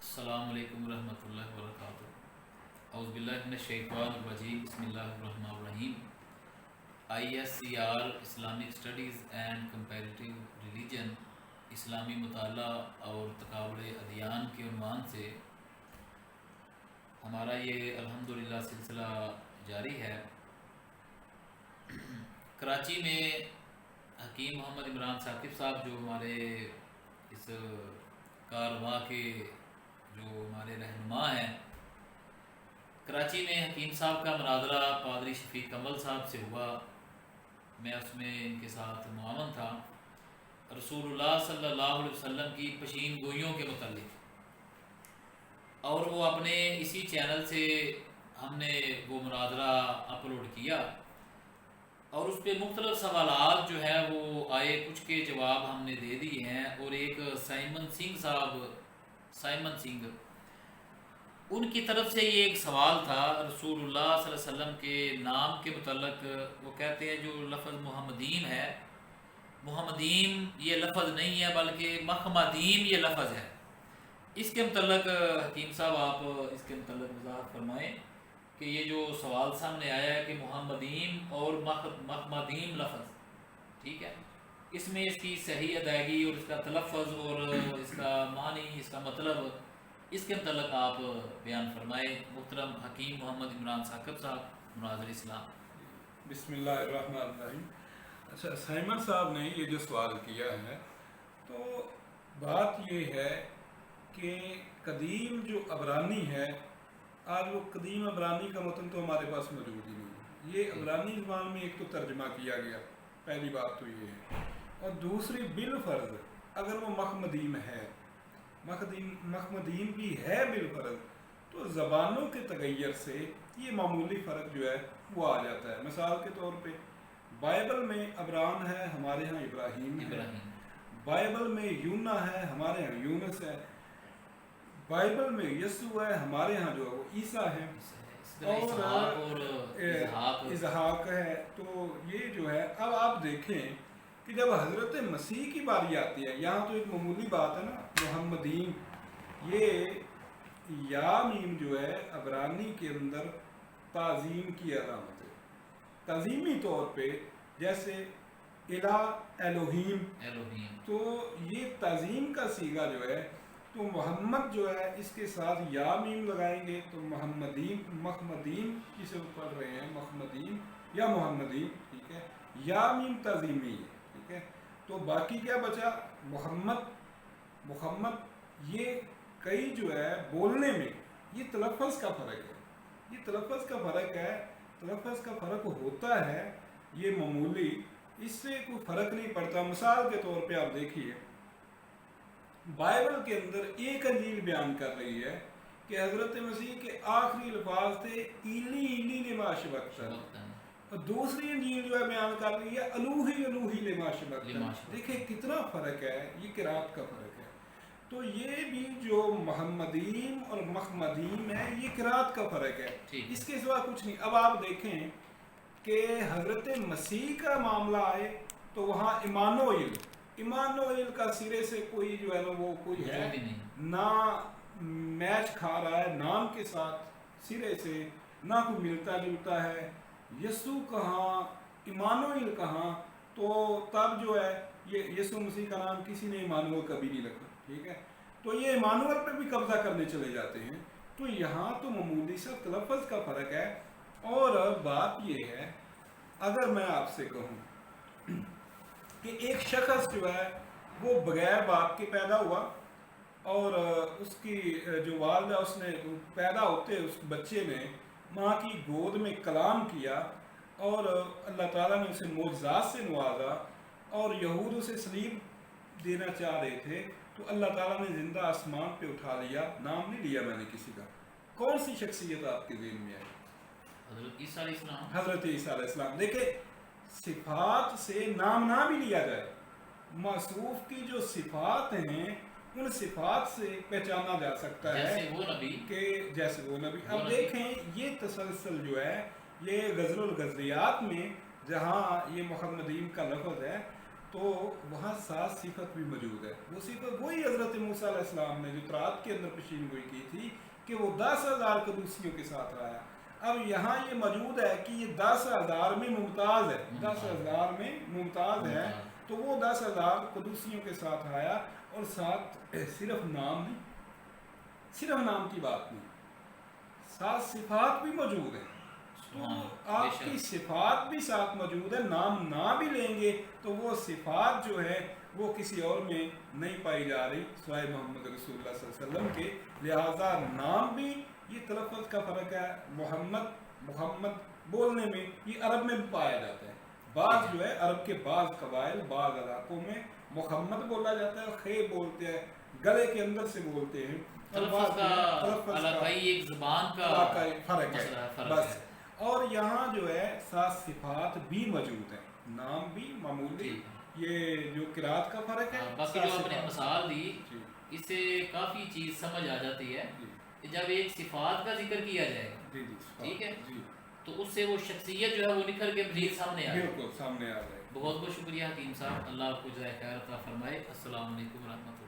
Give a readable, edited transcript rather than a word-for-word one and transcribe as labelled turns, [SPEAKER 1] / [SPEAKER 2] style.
[SPEAKER 1] السلام علیکم ورحمۃ اللہ وبرکاتہ۔ اعوذ باللہ من الشیطان الرجیم، بسم اللہ الرحمن الرحیم۔ ISCR Islamic studies and comparative religion, اسلامی مطالعہ اور تقابل ادیان کے عنوان سے ہمارا یہ الحمدللہ سلسلہ جاری ہے۔ کراچی میں حکیم محمد عمران ثاقب صاحب جو ہمارے اس کارواں کے جو ہمارے رہنما ہیں، کراچی میں حکیم صاحب کا مناظرہ پادری شفیق کمل صاحب سے ہوا۔ میں اس میں ان کے ساتھ معاون تھا، رسول اللہ صلی اللہ علیہ وسلم کی پشین گوئیوں کے متعلق، اور وہ اپنے اسی چینل سے ہم نے وہ مناظرہ اپلوڈ کیا، اور اس پہ مختلف سوالات جو ہے وہ آئے، کچھ کے جواب ہم نے دے دیے ہیں۔ اور ایک سائمن سنگھ ان کی طرف سے یہ ایک سوال تھا رسول اللہ صلی اللہ علیہ وسلم کے نام کے متعلق۔ وہ کہتے ہیں جو لفظ محمدین ہے، محمدین یہ لفظ نہیں ہے بلکہ محمدین یہ لفظ ہے۔ اس کے متعلق حکیم صاحب آپ اس کے متعلق وضاحت فرمائیں کہ یہ جو سوال سامنے آیا ہے کہ محمدین اور محمدین لفظ، ٹھیک ہے، اس میں اس کی صحیح ادائیگی اور اس کا تلفظ اور اس کا معنی، اس کا مطلب، اس کے متعلق آپ بیان فرمائیں محترم حکیم محمد عمران ثاقب صاحب، مناظر اسلام۔
[SPEAKER 2] بسم اللہ الرحمن الرحیم۔ اچھا، سائمن صاحب نے یہ جو سوال کیا ہے، تو بات یہ ہے کہ قدیم جو عبرانی ہے، آج وہ قدیم عبرانی کا متن تو ہمارے پاس موجود ہی نہیں ہے۔ یہ عبرانی زبان میں ایک تو ترجمہ کیا گیا، پہلی بات تو یہ ہے، اور دوسری بالفرض اگر وہ محمدین ہے، محمدین بھی ہے بالفرض، تو زبانوں کے تغیر سے یہ معمولی فرق جو ہے وہ آ جاتا ہے۔ مثال کے طور پہ بائبل میں عبران ہے، ہمارے ہاں ابراہیم ہے، بائبل میں یونا ہے، ہمارے ہاں یونس ہے، بائبل میں یسوع ہے، ہمارے ہاں جو ہے وہ عیسیٰ ہے، اور اسحاق ہے۔ تو یہ جو ہے، اب آپ دیکھیں کہ جب حضرت مسیح کی باری آتی ہے، یہاں تو ایک معمولی بات ہے نا، محمدین، یہ یا میم جو ہے عبرانی کے اندر تعظیم کی علامت ہے، تعظیمی طور پہ، جیسے الہ الوہیم، تو یہ تعظیم کا صیغہ جو ہے، تو محمد جو ہے اس کے ساتھ یا میم لگائیں گے تو محمدین جسے وہ پڑھ رہے ہیں، محمدین یا محمدین، ٹھیک ہے، یا میم تعظیمی ہے، ٹھیک ہے۔ تو باقی کیا بچا؟ محمد یہ کئی جو ہے بولنے میں یہ تلفظ کا فرق ہے، یہ تلفظ کا فرق ہے، تلفظ کا فرق ہوتا ہے یہ معمولی، اس سے کوئی فرق نہیں پڑتا۔ مثال کے طور پہ آپ دیکھیے، بائبل کے اندر ایک انجیل بیان کر رہی ہے کہ حضرت مسیح کے آخری الفاظ تھے ایلی ایلی لما شبقتنی، اور دوسری انجیل جو ہے بیان کر رہی ہے الوہی الوہی لما شبقتنی۔ دیکھیں کتنا فرق ہے، یہ قرات کا فرق ہے۔ تو یہ بھی جو محمدین اور محمدین ہے، یہ قرات کا فرق ہے، اس کے سوا کچھ نہیں۔ اب آپ دیکھیں کہ حضرت مسیح کا معاملہ آئے تو وہاں ایمانوئیل کا سرے سے کوئی جو ہے نا وہ کوئی ہے نہ میچ کھا رہا ہے نام کے ساتھ، سرے سے نہ کوئی ملتا جلتا ہے۔ یسوع کہاں، ایمانوئیل کہاں؟ تو تب جو ہے یہ یسوع مسیح کا نام کسی نے ایمانوئیل کبھی نہیں رکھا، ٹھیک ہے۔ تو یہ ایمانوئیل پہ بھی قبضہ کرنے چلے جاتے ہیں۔ تو یہاں تو معمولی سا تلفظ کا فرق ہے۔ اور بات یہ ہے، اگر میں آپ سے کہوں کہ ایک شخص جو ہے وہ بغیر باپ کے پیدا ہوا، اور اس کی جو والدہ، اس نے پیدا ہوتے اس بچے نے ماں کی گود میں کلام کیا، اور اللہ تعالیٰ نے اسے معجزات سے نوازا، اور یہود اسے صلیب دینا چاہ رہے تھے، تو اللہ تعالیٰ نے زندہ آسمان پہ اٹھا لیا، نام نہیں لیا میں نے کسی کا۔ کون سی شخصیت آپ کے ذہن میں آئی؟
[SPEAKER 1] حضرت عیسیٰ علیہ السلام۔
[SPEAKER 2] حضرت عیسیٰ علیہ السلام۔ دیکھیں، صفات سے نام نہ بھی لیا جائے، موصوف کی جو صفات ہیں ان صفات سے پہچانا جا سکتا ہے
[SPEAKER 1] جیسے وہ نبی
[SPEAKER 2] کہ جیسے وہ نبی۔ اب دیکھیں یہ تسلسل جو ہے، یہ غزل الغزلیات میں جہاں یہ محمدین کا لفظ ہے، تو وہاں 7 صفت بھی موجود ہے. وہ صفت وہی حضرت موسیٰ علیہ السلام نے جو تورات کے اندر پیشین گوئی کی تھی کہ وہ 10,000 قدوسیوں کے ساتھ رہا. اب یہاں یہ موجود ہے کہ یہ 10,000 میں ممتاز ہے، 10,000 میں ممتاز ہے. تو وہ 10,000 قدوسیوں کے ساتھ آیا، اور ساتھ صرف نام نہیں، صرف نام کی بات نہیں، 7 صفات بھی موجود ہیں. تو آپ کی صفات بھی ساتھ موجود ہے. نام نہ بھی لیں گے تو وہ صفات جو ہے وہ کسی اور میں نہیں پائی جا رہی سوائے محمد رسول اللہ صلی اللہ علیہ وسلم کے. لہٰذا نام بھی یہ تلفظ کا فرق ہے. محمد بولنے میں یہ عرب میں بھی پایا جاتا ہے. بعض جو ہے عرب کے بعض قبائل بعض علاقوں میں محمد بولا جاتا ہے، خے بولتے ہیں، گلے کے اندر سے بولتے ہیں.
[SPEAKER 1] علاقائی ایک زبان کا
[SPEAKER 2] فرق ہے بس. اور یہاں جو ہے 7 صفات بھی موجود ہیں، نام بھی معمولی. یہ جو قرات کا فرق ہے.
[SPEAKER 1] باقی جو آپ نے مثال دی اس سے کافی چیز سمجھ آ جاتی ہے کہ جب ایک صفات کا ذکر کیا جائے گا، ٹھیک ہے، تو اس سے وہ شخصیت جو ہے وہ نکھر کے مزید سامنے آ جائے.
[SPEAKER 2] بالکل سامنے آ جائے.
[SPEAKER 1] بہت بہت شکریہ حکیم صاحب، اللہ آپ کو جزائے خیر عطا فرمائے. السلام علیکم ورحمۃ اللہ.